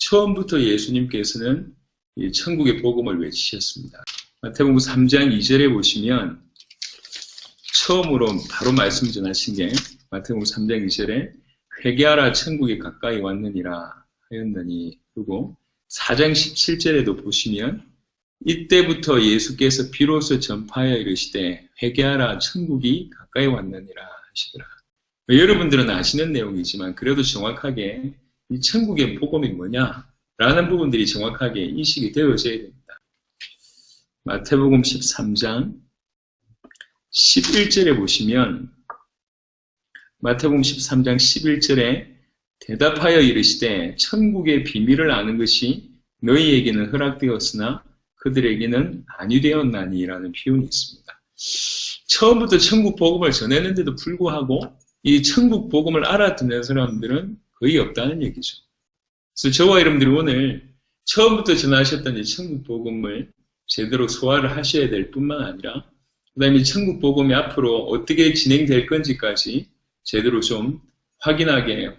처음부터 예수님께서는 이 천국의 복음을 외치셨습니다. 마태복음 3장 2절에 보시면 처음으로 바로 말씀 전하신 게 마태복음 3장 2절에 회개하라 천국이 가까이 왔느니라 하였느니, 그리고 4장 17절에도 보시면 이때부터 예수께서 비로소 전파하여 이르시되 회개하라 천국이 가까이 왔느니라 하시더라. 여러분들은 아시는 내용이지만 그래도 정확하게 이 천국의 복음이 뭐냐라는 부분들이 정확하게 인식이 되어져야 됩니다. 마태복음 13장 11절에 보시면 마태복음 13장 11절에 대답하여 이르시되 천국의 비밀을 아는 것이 너희에게는 허락되었으나 그들에게는 아니 되었나니라는 표현이 있습니다. 처음부터 천국 복음을 전했는데도 불구하고 이 천국 복음을 알아듣는 사람들은 거의 없다는 얘기죠. 그래서 저와 여러분들이 오늘 처음부터 전하셨던 이 천국 복음을 제대로 소화를 하셔야 될 뿐만 아니라 그 다음에 천국 복음이 앞으로 어떻게 진행될 건지까지 제대로 좀 확연하게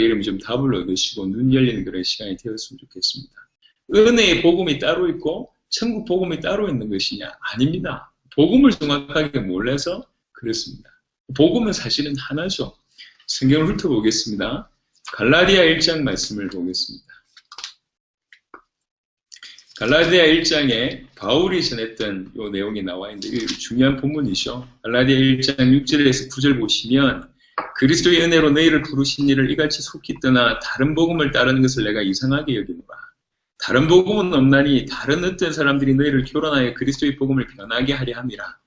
여러분 좀 답을 얻으시고 눈 열리는 그런 시간이 되었으면 좋겠습니다. 은혜의 복음이 따로 있고 천국 복음이 따로 있는 것이냐? 아닙니다. 복음을 정확하게 몰라서 그렇습니다. 복음은 사실은 하나죠. 성경을 훑어보겠습니다. 갈라디아 1장 말씀을 보겠습니다. 갈라디아 1장에 바울이 전했던 이 내용이 나와 있는데 이게 중요한 본문이죠. 갈라디아 1장 6절에서 9절 보시면 그리스도의 은혜로 너희를 부르신 일을 이같이 속히 떠나 다른 복음을 따르는 것을 내가 이상하게 여기노라. 다른 복음은 없나니 다른 어떤 사람들이 너희를 교란하여 그리스도의 복음을 변하게 하려 함이라.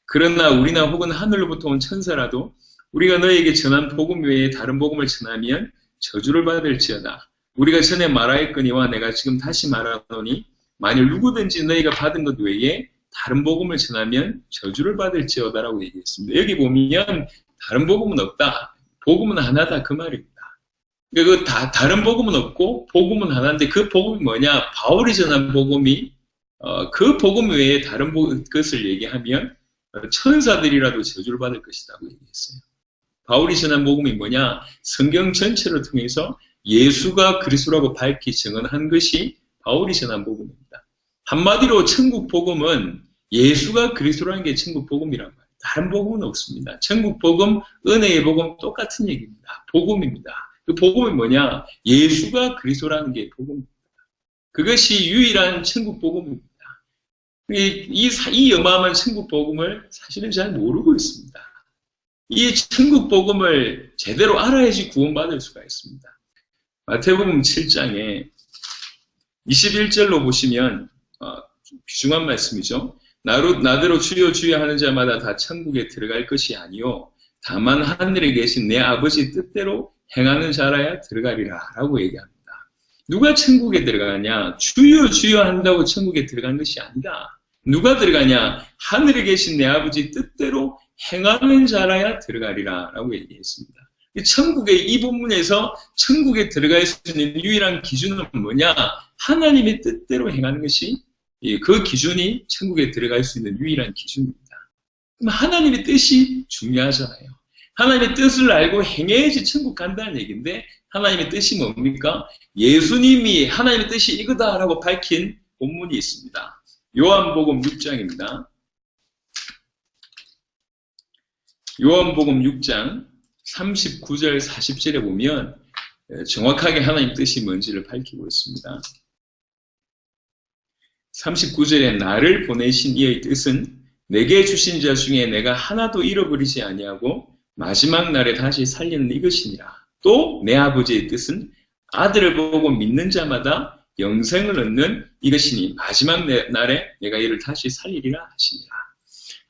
그러나 우리나 혹은 하늘로부터 온 천사라도 우리가 너희에게 전한 복음 외에 다른 복음을 전하면 저주를 받을지어다. 우리가 전에 말하였거니와 내가 지금 다시 말하노니 만일 누구든지 너희가 받은 것 외에 다른 복음을 전하면 저주를 받을지어다라고 얘기했습니다. 여기 보면 다른 복음은 없다. 복음은 하나다 그 말입니다. 그러니까 다른 복음은 없고 복음은 하나인데 그 복음이 뭐냐? 바울이 전한 복음이 그 복음 외에 다른 것을 얘기하면 천사들이라도 저주를 받을 것이라고 얘기했어요. 바울이 전한 복음이 뭐냐? 성경 전체를 통해서 예수가 그리스도라고 밝히 증언한 것이 바울이 전한 복음입니다. 한마디로 천국 복음은 예수가 그리스도라는 게 천국 복음이란 말이에요. 다른 복음은 없습니다. 천국 복음, 은혜의 복음 똑같은 얘기입니다. 복음입니다. 그 복음이 뭐냐? 예수가 그리스도라는 게 복음입니다. 그것이 유일한 천국 복음입니다. 이 어마어마한 천국 복음을 사실은 잘 모르고 있습니다. 이 천국 복음을 제대로 알아야지 구원받을 수가 있습니다. 마태복음 7장에 21절로 보시면 귀중한 말씀이죠. 나더러 주여 주여 하는 자마다 다 천국에 들어갈 것이 아니요 다만 하늘에 계신 내 아버지 뜻대로 행하는 자라야 들어가리라 라고 얘기합니다. 누가 천국에 들어가냐? 주여 주여 한다고 천국에 들어간 것이 아니다. 누가 들어가냐? 하늘에 계신 내 아버지 뜻대로 행하는 자라야 들어가리라 라고 얘기했습니다. 천국의 이 본문에서 천국에 들어갈 수 있는 유일한 기준은 뭐냐? 하나님의 뜻대로 행하는 것이 그 기준이 천국에 들어갈 수 있는 유일한 기준입니다. 그럼 하나님의 뜻이 중요하잖아요. 하나님의 뜻을 알고 행해야지 천국 간다는 얘기인데 하나님의 뜻이 뭡니까? 예수님이 하나님의 뜻이 이거다라고 밝힌 본문이 있습니다. 요한복음 6장입니다. 요한복음 6장 39절 40절에 보면 정확하게 하나님 뜻이 뭔지를 밝히고 있습니다. 39절에 나를 보내신 이의 뜻은 내게 주신 자 중에 내가 하나도 잃어버리지 아니하고 마지막 날에 다시 살리는 이것이니라. 또 내 아버지의 뜻은 아들을 보고 믿는 자마다 영생을 얻는 이것이니 마지막 날에 내가 이를 다시 살리리라 하시니라.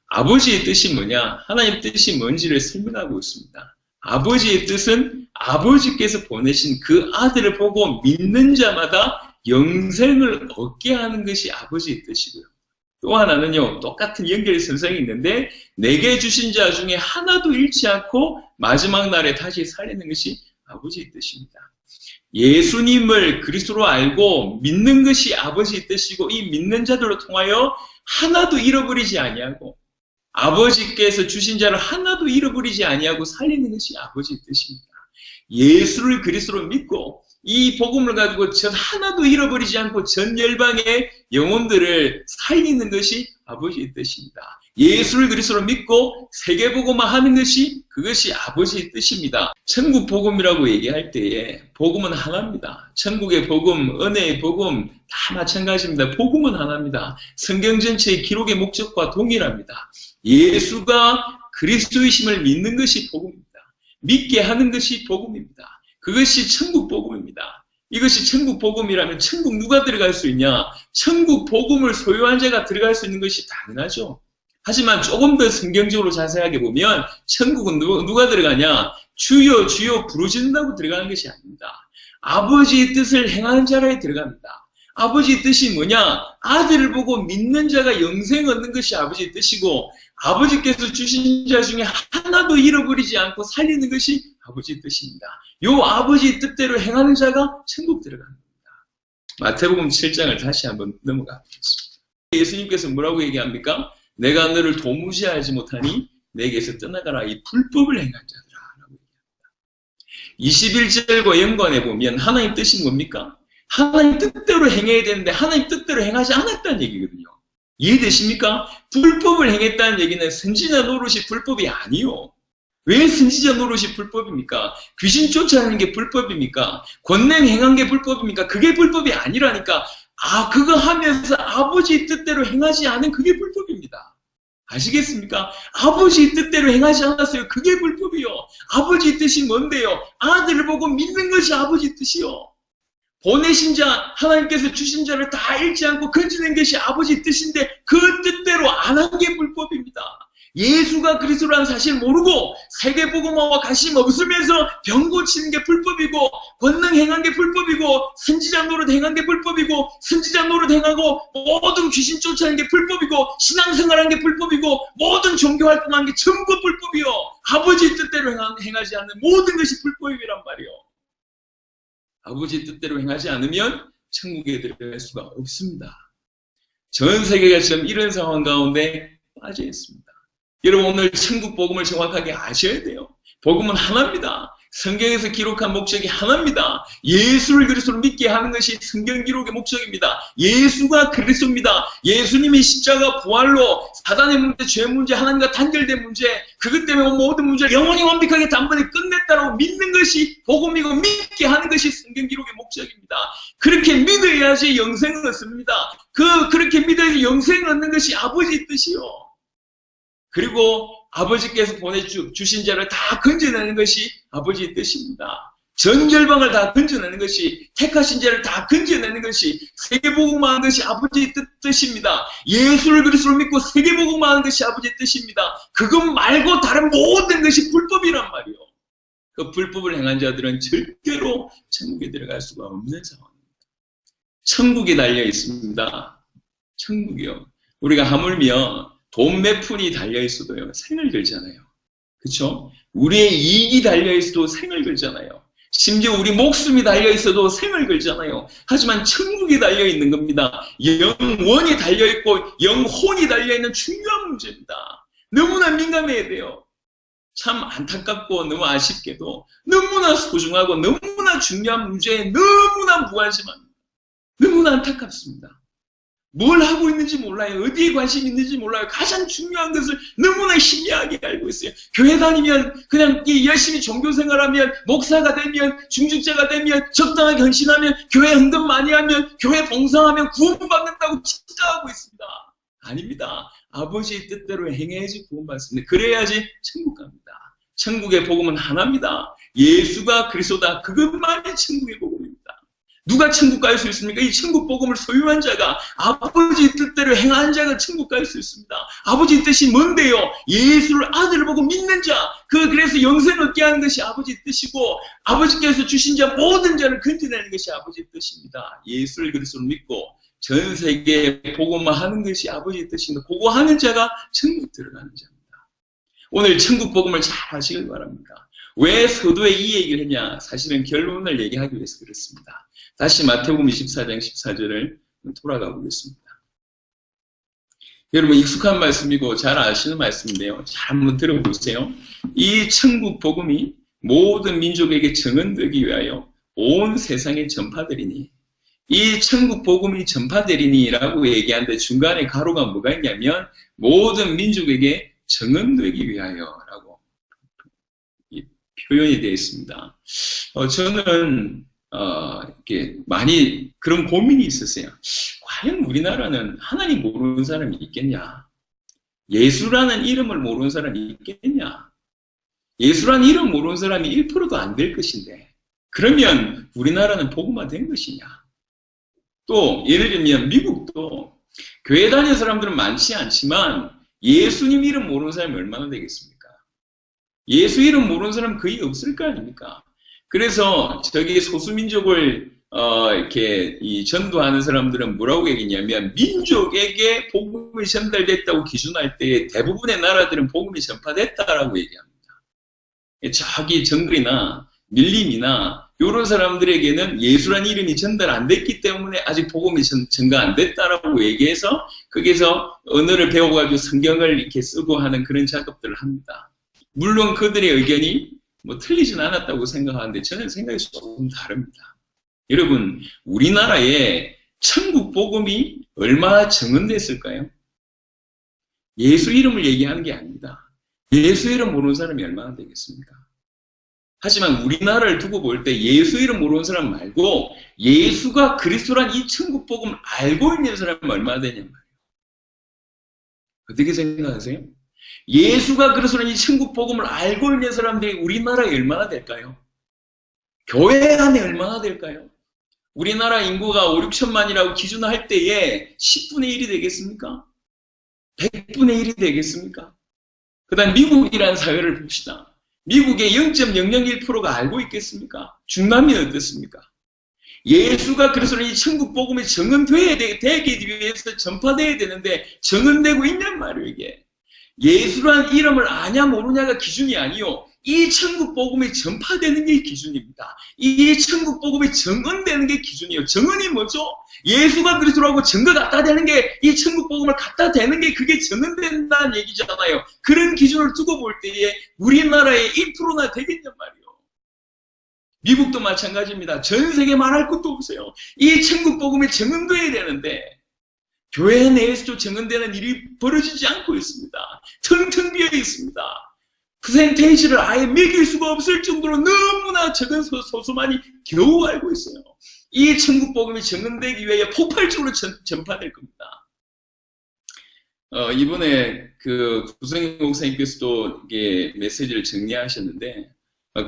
아버지의 뜻이 뭐냐? 하나님의 뜻이 뭔지를 설명하고 있습니다. 아버지의 뜻은 아버지께서 보내신 그 아들을 보고 믿는 자마다 영생을 얻게 하는 것이 아버지의 뜻이고요. 또 하나는요, 똑같은 연결선상이 있는데 내게 주신 자 중에 하나도 잃지 않고 마지막 날에 다시 살리는 것이 아버지의 뜻입니다. 예수님을 그리스도로 알고 믿는 것이 아버지의 뜻이고 이 믿는 자들로 통하여 하나도 잃어버리지 아니하고 아버지께서 주신 자를 하나도 잃어버리지 아니하고 살리는 것이 아버지의 뜻입니다. 예수를 그리스도로 믿고 이 복음을 가지고 전 하나도 잃어버리지 않고 전 열방의 영혼들을 살리는 것이 아버지의 뜻입니다. 예수를 그리스도로 믿고 세계복음화 하는 것이 그것이 아버지의 뜻입니다. 천국 복음이라고 얘기할 때에 복음은 하나입니다. 천국의 복음, 은혜의 복음 다 마찬가지입니다. 복음은 하나입니다. 성경 전체의 기록의 목적과 동일합니다. 예수가 그리스도이심을 믿는 것이 복음입니다. 믿게 하는 것이 복음입니다. 그것이 천국 복음입니다. 이것이 천국 복음이라면 천국 누가 들어갈 수 있냐? 천국 복음을 소유한 자가 들어갈 수 있는 것이 당연하죠. 하지만 조금 더 성경적으로 자세하게 보면 천국은 누가 들어가냐? 주여 주여 부르짖는다고 들어가는 것이 아닙니다. 아버지의 뜻을 행하는 자라에 들어갑니다. 아버지의 뜻이 뭐냐? 아들을 보고 믿는 자가 영생 얻는 것이 아버지의 뜻이고 아버지께서 주신 자 중에 하나도 잃어버리지 않고 살리는 것이 아버지의 뜻입니다. 요 아버지의 뜻대로 행하는 자가 천국 들어갑니다. 마태복음 7장을 다시 한번 넘어가 보겠습니다. 예수님께서 뭐라고 얘기합니까? 내가 너를 도무지하지 못하니 내게서 떠나가라 이 불법을 행한 자들아 라고 얘기합니다. 21절과 연관해 보면 하나님 뜻이 뭡니까? 하나님 뜻대로 행해야 되는데 하나님 뜻대로 행하지 않았다는 얘기거든요. 이해되십니까? 불법을 행했다는 얘기는 선지자 노릇이 불법이 아니요. 왜 선지자 노릇이 불법입니까? 귀신 쫓아내는 게 불법입니까? 권능 행한 게 불법입니까? 그게 불법이 아니라니까. 그거 하면서 아버지의 뜻대로 행하지 않은 그게 불법입니다. 아시겠습니까? 아버지의 뜻대로 행하지 않았어요. 그게 불법이요. 아버지의 뜻이 뭔데요? 아들을 보고 믿는 것이 아버지의 뜻이요. 보내신 자, 하나님께서 주신 자를 다 잃지 않고 건지는 것이 아버지의 뜻인데 그 뜻대로 안 한 게 불법입니다. 예수가 그리스도라는 사실을 모르고 세계복음화와 관심 없으면서 병 고치는 게 불법이고 권능 행한 게 불법이고 선지자 노릇 행한 게 불법이고 선지자 노릇 행하고 모든 귀신 쫓아내는 게 불법이고 신앙생활한 게 불법이고 모든 종교활동한 게 전부 불법이요. 아버지의 뜻대로 행하지 않는 모든 것이 불법이란 말이요. 아버지의 뜻대로 행하지 않으면 천국에 들어갈 수가 없습니다. 전 세계가 지금 이런 상황 가운데 빠져 있습니다. 여러분 오늘 천국 복음을 정확하게 아셔야 돼요. 복음은 하나입니다. 성경에서 기록한 목적이 하나입니다. 예수를 그리스도로 믿게 하는 것이 성경 기록의 목적입니다. 예수가 그리스도입니다. 예수님이 십자가 부활로 사단의 문제, 죄 문제, 하나님과 단절된 문제, 그것 때문에 모든 문제를 영원히 완벽하게 단번에 끝냈다고 믿는 것이 복음이고 믿게 하는 것이 성경 기록의 목적입니다. 그렇게 믿어야지 영생을 얻습니다. 그렇게 믿어야지 영생을 얻는 것이 아버지의 뜻이요. 그리고 아버지께서 보내주신 자를 다 건져내는 것이 아버지의 뜻입니다. 전 열방을 다 건져내는 것이, 택하신 자를 다 건져내는 것이, 세계복음화하는 것이 아버지의 뜻입니다. 예수를 그리스도로 믿고 세계복음화하는 것이 아버지의 뜻입니다. 그것 말고 다른 모든 것이 불법이란 말이요. 그 불법을 행한 자들은 절대로 천국에 들어갈 수가 없는 상황입니다. 천국이 달려 있습니다. 천국이요. 우리가 하물며 돈 몇 푼이 달려있어도요, 생을 걸잖아요. 그쵸? 우리의 이익이 달려있어도 생을 걸잖아요. 심지어 우리 목숨이 달려있어도 생을 걸잖아요. 하지만 천국이 달려있는 겁니다. 영원이 달려있고 영혼이 달려있는 중요한 문제입니다. 너무나 민감해야 돼요. 참 안타깝고 너무 아쉽게도 너무나 소중하고 너무나 중요한 문제에 너무나 무관심합니다. 너무나 안타깝습니다. 뭘 하고 있는지 몰라요. 어디에 관심이 있는지 몰라요. 가장 중요한 것을 너무나 희미하게 알고 있어요. 교회 다니면 그냥 열심히 종교생활하면 목사가 되면 중직자가 되면 적당하게 헌신하면 교회 헌금 많이 하면 교회 봉사하면 구원받는다고 착각하고 있습니다. 아닙니다. 아버지의 뜻대로 행해야지 구원받습니다. 그래야지 천국 갑니다. 천국의 복음은 하나입니다. 예수가 그리스도다. 그것만이 천국의 복음입니다. 누가 천국 갈 수 있습니까? 이 천국 복음을 소유한 자가, 아버지의 뜻대로 행한 자가 천국 갈 수 있습니다. 아버지의 뜻이 뭔데요? 예수를 아들을 보고 믿는 자, 그래서 영생을 얻게 하는 것이 아버지의 뜻이고, 아버지께서 주신 자 모든 자를 건져내는 것이 아버지의 뜻입니다. 예수를 그리스도로 믿고 전 세계에 복음화하는 것이 아버지의 뜻입니다. 그거 하는 자가 천국 들어가는 자입니다. 오늘 천국 복음을 잘 하시길 바랍니다. 왜 서두에 이 얘기를 했냐? 사실은 결론을 얘기하기 위해서 그렇습니다. 다시 마태복음 24장 14절을 돌아가 보겠습니다. 여러분 익숙한 말씀이고 잘 아시는 말씀인데요. 잘 한번 들어보세요. 이 천국 복음이 모든 민족에게 정언되기 위하여 온 세상에 전파되리니. 이 천국 복음이 전파되리니라고 얘기하는데 중간에 가로가 뭐가 있냐면 모든 민족에게 정언되기 위하여라고 표현이 되어 있습니다. 저는 이렇게 많이 그런 고민이 있었어요. 과연 우리나라는 하나님 모르는 사람이 있겠냐? 예수라는 이름을 모르는 사람이 있겠냐? 예수라는 이름 모르는 사람이 1%도 안 될 것인데 그러면 우리나라는 복음화된 것이냐? 또 예를 들면 미국도 교회 다니는 사람들은 많지 않지만 예수님 이름 모르는 사람이 얼마나 되겠습니까? 예수 이름 모르는 사람 거의 없을 거 아닙니까? 그래서 저기 소수민족을 이렇게 전도하는 사람들은 뭐라고 얘기냐면 민족에게 복음이 전달됐다고 기준할 때 대부분의 나라들은 복음이 전파됐다라고 얘기합니다. 저기 정글이나 밀림이나 이런 사람들에게는 예수란 이름이 전달 안 됐기 때문에 아직 복음이 전가 안 됐다라고 얘기해서 거기서 언어를 배워가지고 성경을 이렇게 쓰고 하는 그런 작업들을 합니다. 물론 그들의 의견이 뭐 틀리진 않았다고 생각하는데 저는 생각이 조금 다릅니다. 여러분, 우리나라에 천국 복음이 얼마나 정언됐을까요? 예수 이름을 얘기하는 게 아닙니다. 예수 이름 모르는 사람이 얼마나 되겠습니까? 하지만 우리나라를 두고 볼 때 예수 이름 모르는 사람 말고 예수가 그리스도란 이 천국 복음을 알고 있는 사람이 얼마나 되냔 말이에요. 어떻게 생각하세요? 예수가 그리스도란 이 천국 복음을 알고 있는 사람들이 우리나라에 얼마나 될까요? 교회 안에 얼마나 될까요? 우리나라 인구가 5, 6천만이라고 기준할 때에 10분의 1이 되겠습니까? 100분의 1이 되겠습니까? 그 다음 미국이라는 사회를 봅시다. 미국의 0.001%가 알고 있겠습니까? 중남미는 어떻습니까? 예수가 그래서 이 천국 복음이 정언되기 위해서 전파되어야 되는데 정언되고 있냔 말이에요, 이게. 예수란 이름을 아냐 모르냐가 기준이 아니요. 이 천국 복음이 전파되는 게 기준입니다. 이 천국 복음이 정언되는 게 기준이에요. 정언이 뭐죠? 예수가 그리스도라고 증거 갖다 대는 게 이 천국 복음을 갖다 대는 게 그게 정언된다는 얘기잖아요. 그런 기준을 두고 볼 때에 우리나라의 1%나 되겠냔 말이에요. 미국도 마찬가지입니다. 전 세계 말할 것도 없어요. 이 천국 복음이 정언돼야 되는데 교회 내에서도 정언되는 일이 벌어지지 않고 있습니다. 텅텅 비어 있습니다. 퍼센테이지를 아예 매길 수가 없을 정도로 너무나 적은 소수만이 겨우 알고 있어요. 이 천국 복음이 정언되기 위해 폭발적으로 전파될 겁니다. 이번에 그 구성인 목사님께서도 이게 메시지를 정리하셨는데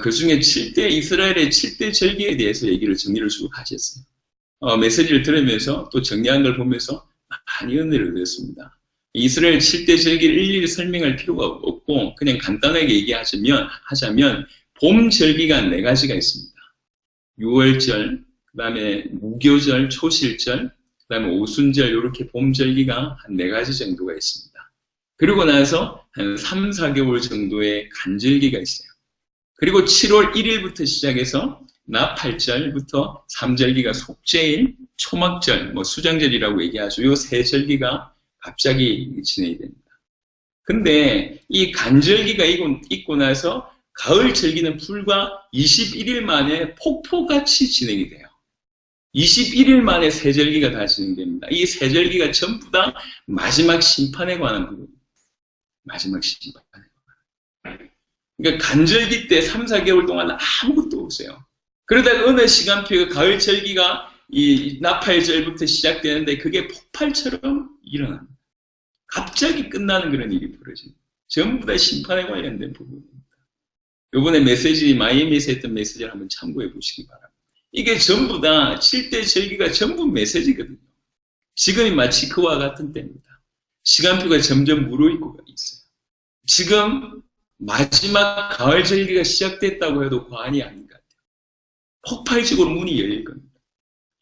그 중에 이스라엘의 7대 절기에 대해서 얘기를 정리를 쭉 하셨어요. 메시지를 들으면서 또 정리한 걸 보면서 많이 은혜를 얻었습니다. 이스라엘 7대 절기를 일일이 설명할 필요가 없고 그냥 간단하게 하자면 봄 절기가 4가지가 있습니다. 6월절, 그 다음에 무교절, 초실절, 그 다음에 오순절 이렇게 봄 절기가 한 4가지 정도가 있습니다. 그리고 나서 한 3, 4개월 정도의 간절기가 있어요. 그리고 7월 1일부터 시작해서 나팔절부터 3절기가 속죄일, 초막절, 수장절이라고 얘기하죠. 이 3절기가 갑자기 진행이 됩니다. 근데 이 간절기가 있고 나서 가을 절기는 불과 21일 만에 폭포같이 진행이 돼요. 21일 만에 3절기가 다 진행됩니다. 이 3절기가 전부 다 마지막 심판에 관한 부분입니다. 마지막 심판에 관한. 그러니까 간절기 때 3, 4개월 동안 아무것도 없어요. 그러다가 어느 시간표가 가을 절기가 이 나팔절부터 시작되는데 그게 폭발처럼 일어납니다. 갑자기 끝나는 그런 일이 벌어집니다. 전부 다 심판에 관련된 부분입니다. 이번에 마이애미에서 했던 메시지를 한번 참고해 보시기 바랍니다. 이게 전부 다 7대 절기가 전부 메시지거든요. 지금이 마치 그와 같은 때입니다. 시간표가 점점 무르익고 있어요. 지금 마지막 가을 절기가 시작됐다고 해도 과언이 아닌 것 같아요. 폭발적으로 문이 열릴 겁니다.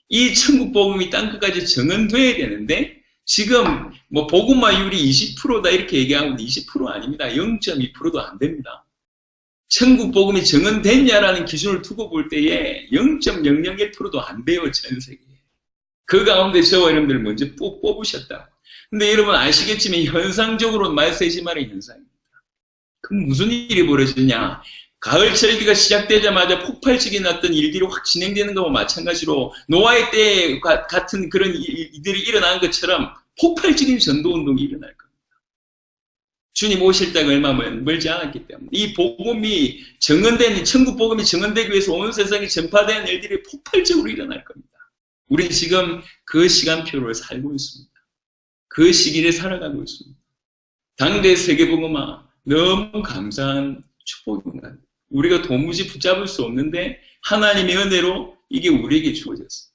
이 천국 복음이 땅끝까지 정언돼야 되는데 지금 복음화율이 20%다 이렇게 얘기하면 20% 아닙니다. 0.2%도 안 됩니다. 천국 복음이 정언됐냐라는 기준을 두고 볼 때에 0.001%도 안 돼요. 전 세계에. 그 가운데 저와 여러분들 먼저 뽑으셨다. 근데 여러분 아시겠지만 현상적으로 말세지말의 현상입니다. 그럼 무슨 일이 벌어지냐? 가을 절기가 시작되자마자 폭발적인 어떤 일들이 확 진행되는 것과 마찬가지로 노아의 때 같은 그런 일들이 일어난 것처럼 폭발적인 전도운동이 일어날 겁니다. 주님 오실 때가 얼마 멀지 않았기 때문에 이 복음이 정언된, 천국 복음이 정언되기 위해서 온 세상에 전파되는 일들이 폭발적으로 일어날 겁니다. 우리는 지금 그 시간표를 살고 있습니다. 그 시기를 살아가고 있습니다. 당대 세계복음화 너무 감사한 축복입니다. 우리가 도무지 붙잡을 수 없는데 하나님의 은혜로 이게 우리에게 주어졌어요.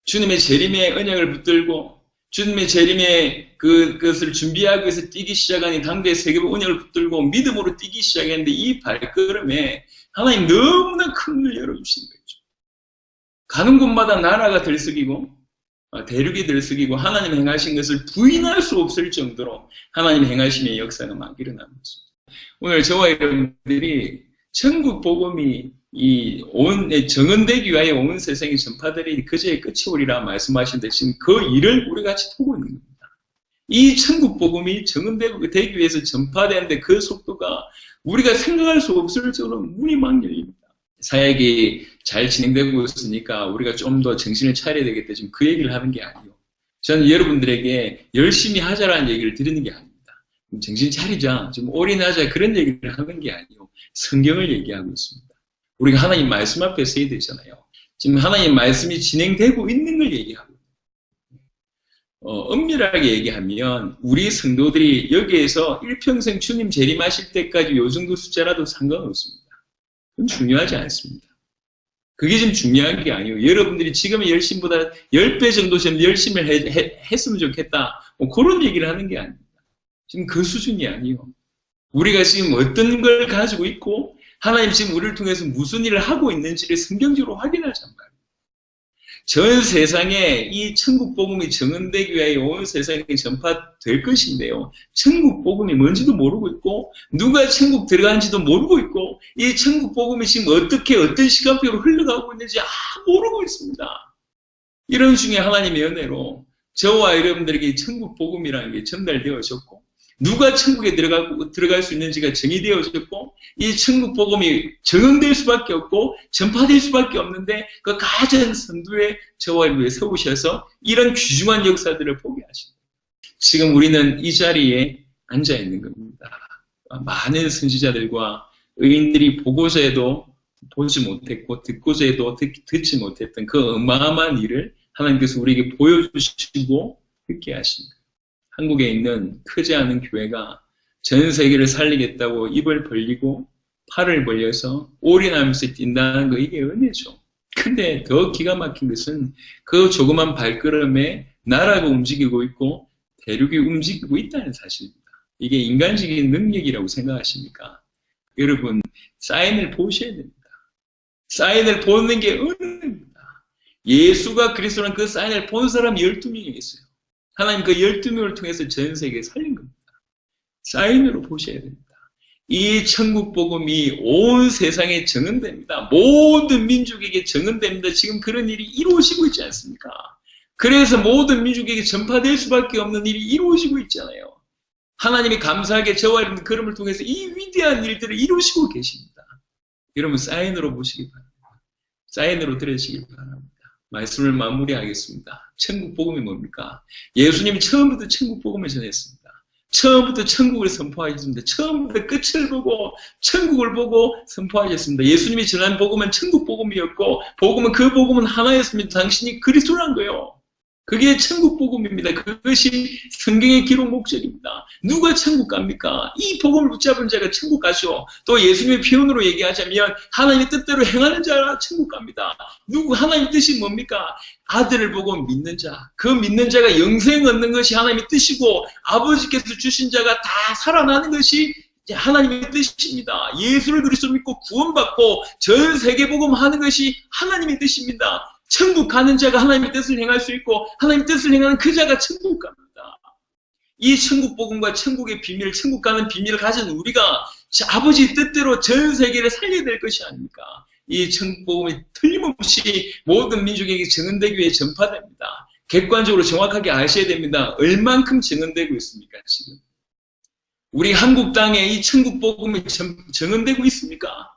주님의 재림의 언약을 붙들고 주님의 재림의 그것을 준비하기 위해서 뛰기 시작하니 당대 세계복음 언약을 붙들고 믿음으로 뛰기 시작했는데 이 발걸음에 하나님 너무나 큰 문을 열어주신 거죠. 가는 곳마다 나라가 들썩이고 대륙이 들썩이고 하나님 행하신 것을 부인할 수 없을 정도로 하나님 행하심의 역사가 막 일어나고 있습니다. 오늘 저와 여러분들이 천국 복음이 정언되기 위하여 온 세상에 전파되리 그제의 끝이 오리라 말씀하신 대신 그 일을 우리 같이 보고 있는 겁니다. 이 천국 복음이 정언되기 위해서 전파되는데 그 속도가 우리가 생각할 수 없을 정도로 문이 막 열립니다. 사역이 잘 진행되고 있으니까 우리가 좀 더 정신을 차려야 되겠다. 지금 그 얘기를 하는 게 아니에요. 저는 여러분들에게 열심히 하자라는 얘기를 드리는 게 아닙니다. 정신 차리자, 좀 올인하자 그런 얘기를 하는 게 아니에요. 성경을 얘기하고 있습니다. 우리가 하나님 말씀 앞에 서야 되잖아요. 지금 하나님 말씀이 진행되고 있는 걸 얘기하고 엄밀하게 얘기하면 우리 성도들이 여기에서 일평생 주님 재림하실 때까지 요 정도 숫자라도 상관없습니다. 그건 중요하지 않습니다. 그게 지금 중요한 게 아니에요. 여러분들이 지금의 열심보다 10배 정도 좀 열심히 했으면 좋겠다. 그런 얘기를 하는 게 아닙니다. 지금 그 수준이 아니에요. 우리가 지금 어떤 걸 가지고 있고 하나님 지금 우리를 통해서 무슨 일을 하고 있는지를 성경적으로 확인하자는 말이에요. 전 세상에 이 천국 복음이 정언되기 위하여 온 세상에 전파될 것인데요. 천국 복음이 뭔지도 모르고 있고 누가 천국 들어간지도 모르고 있고 이 천국 복음이 지금 어떤 시간표로 흘러가고 있는지 모르고 있습니다. 이런 중에 하나님의 은혜로 저와 여러분들에게 천국 복음이라는 게 전달되어졌고 누가 천국에 들어갈 수 있는지가 정의되어졌고 이 천국 복음이 정언될 수밖에 없고 전파될 수밖에 없는데 그 가장 선두에 저와 여러분을 세우셔서 이런 귀중한 역사들을 보게 하십니다. 지금 우리는 이 자리에 앉아 있는 겁니다. 많은 선지자들과 의인들이 보고자 해도 보지 못했고 듣고자 해도 듣지 못했던 그 어마어마한 일을 하나님께서 우리에게 보여주시고 듣게 하십니다. 한국에 있는 크지 않은 교회가 전 세계를 살리겠다고 입을 벌리고 팔을 벌려서 올인하면서 뛴다는 거 이게 은혜죠. 근데 더 기가 막힌 것은 그 조그만 발걸음에 나라가 움직이고 있고 대륙이 움직이고 있다는 사실입니다. 이게 인간적인 능력이라고 생각하십니까? 여러분 사인을 보셔야 됩니다. 사인을 보는 게 은혜입니다. 예수가 그리스도라는 그 사인을 본 사람이 12명이 있어요. 하나님 그 12명을 통해서 전 세계에 살린 겁니다. 사인으로 보셔야 됩니다. 이 천국 복음이 온 세상에 정언됩니다. 모든 민족에게 정언됩니다. 지금 그런 일이 이루어지고 있지 않습니까? 그래서 모든 민족에게 전파될 수밖에 없는 일이 이루어지고 있잖아요. 하나님이 감사하게 저와 여러분 그름을 통해서 이 위대한 일들을 이루시고 계십니다. 여러분 사인으로 보시기 바랍니다. 사인으로 들으시기 바랍니다. 말씀을 마무리하겠습니다. 천국 복음이 뭡니까? 예수님이 처음부터 천국 복음을 전했습니다. 처음부터 천국을 선포하셨습니다. 처음부터 끝을 보고 천국을 보고 선포하셨습니다. 예수님이 전한 복음은 천국 복음이었고 그 복음은 하나였습니다. 당신이 그리스도란 거예요. 그게 천국 복음입니다. 그것이 성경의 기록 목적입니다. 누가 천국 갑니까? 이 복음을 붙잡은 자가 천국 가죠. 또 예수님의 표현으로 얘기하자면 하나님의 뜻대로 행하는 자가 천국 갑니다. 하나님의 뜻이 뭡니까? 아들을 보고 믿는 자. 그 믿는 자가 영생 얻는 것이 하나님의 뜻이고 아버지께서 주신 자가 다 살아나는 것이 하나님의 뜻입니다. 예수를 그리스도 믿고 구원받고 전 세계 복음하는 것이 하나님의 뜻입니다. 천국 가는 자가 하나님의 뜻을 행할 수 있고 하나님의 뜻을 행하는 그 자가 천국 갑니다. 이 천국 복음과 천국의 비밀, 천국 가는 비밀을 가진 우리가 아버지 뜻대로 전 세계를 살려야 될 것이 아닙니까? 이 천국 복음이 틀림없이 모든 민족에게 정언되기 위해 전파됩니다. 객관적으로 정확하게 아셔야 됩니다. 얼만큼 정언되고 있습니까 지금? 우리 한국 땅에 이 천국 복음이 정언되고 있습니까?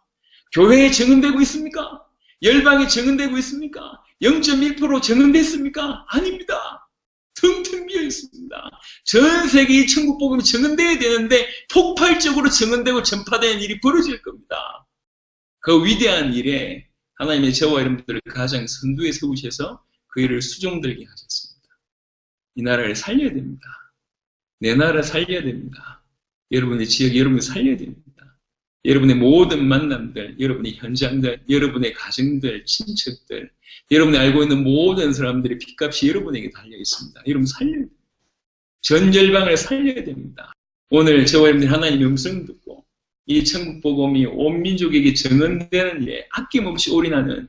교회에 정언되고 있습니까? 열방에 정언되고 있습니까? 0.1% 정언됐습니까? 아닙니다. 텅텅 비어 있습니다. 전 세계 이 천국 복음이 정언되어야 되는데 폭발적으로 정언되고 전파되는 일이 벌어질 겁니다. 그 위대한 일에 하나님의 저와 여러분들을 가장 선두에 세우셔서 그 일을 수종들게 하셨습니다. 이 나라를 살려야 됩니다. 내 나라 살려야 됩니다. 여러분의 지역, 여러분이 살려야 됩니다. 여러분의 모든 만남들, 여러분의 현장들, 여러분의 가정들, 친척들, 여러분이 알고 있는 모든 사람들의 핏값이 여러분에게 달려 있습니다. 여러분 살려야 됩니다. 전 열방을 살려야 됩니다. 오늘 저와 여러분들이 하나님의 음성 듣고 이 천국 복음이 온 민족에게 전언되는 일에 아낌없이 올인하는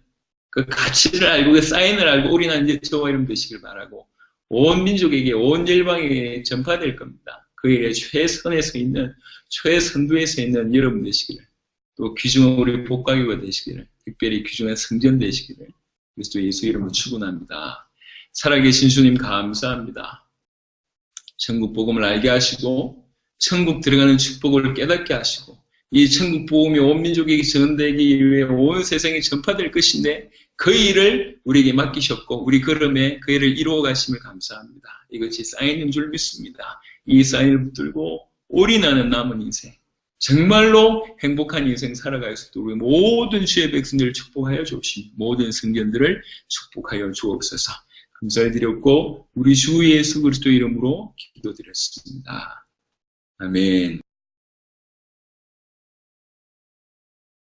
그 가치를 알고 그 사인을 알고 올인하는 저와 여러분 되시길 바라고 온 민족에게 온 열방에게 전파될 겁니다. 그 일에 최선에 서 있는 최선두에 서 있는 여러분 되시기를 또 귀중한 우리 복가교가 되시기를 특별히 귀중한 성전 되시기를 그리스도 예수 이름으로 축원합니다. 살아계신 주님 감사합니다. 천국 복음을 알게 하시고 천국 들어가는 축복을 깨닫게 하시고 이 천국 복음이 온 민족에게 전되기 위해 온 세상에 전파될 것인데 그 일을 우리에게 맡기셨고 우리 걸음에 그 일을 이루어 가심을 감사합니다. 이것이 사인인 줄 믿습니다. 이 사인을 붙들고 올인하는 남은 인생 정말로 행복한 인생 살아갈 수 있도록 우리 모든 주의 백성들을 축복하여 주옵시고 모든 성전들을 축복하여 주옵소서. 감사를 드렸고 우리 주 예수 그리스도 이름으로 기도드렸습니다. 아멘.